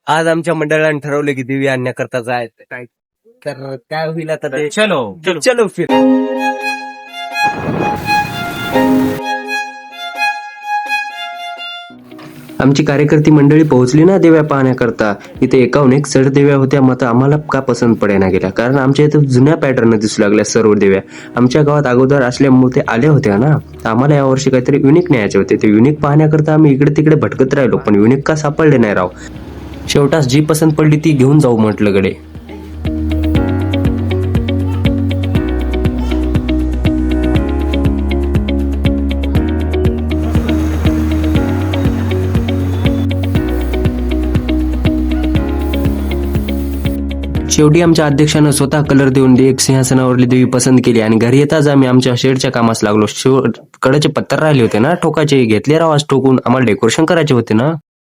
आज आमच्या मंडळाने ठरवलं की देवी आणण्याकरता जायचं काय तर काय होईल आता ते चलो चलो फिर आमची कार्यकर्ती मंडळी पोहोचली ना देव्या पाहण्याकरता. इथे एकाहून एक चढ देव्या होत्या, मात्र आम्हाला का पसंत पडेना गेल्या, कारण आमच्या इथे जुन्या पॅटर्न दिसू लागल्या सर्व देव्या. आमच्या गावात अगोदर असल्यामुळे ते आल्या होत्या ना, आम्हाला यावर्षी काहीतरी युनिक न्यायचे होते. ते युनिक पाहण्याकरता आम्ही इकडे तिकडे भटकत राहिलो, पण युनिक का सापडले नाही राव. शेवटास जी पसंत पडली ती घेऊन जाऊ म्हटलं गडे. शेवटी आमच्या अध्यक्षानं स्वतः कलर देऊन एक सिंहासनावरली देवी पसंत केली आणि घरी येताच आम्ही आमच्या शेडच्या कामास लागलो. कडेचे पत्तर राहिले होते ना ठोकाचे, घेतले राव आज ठोकून. आम्हाला डेकोरेशन करायचे होते ना.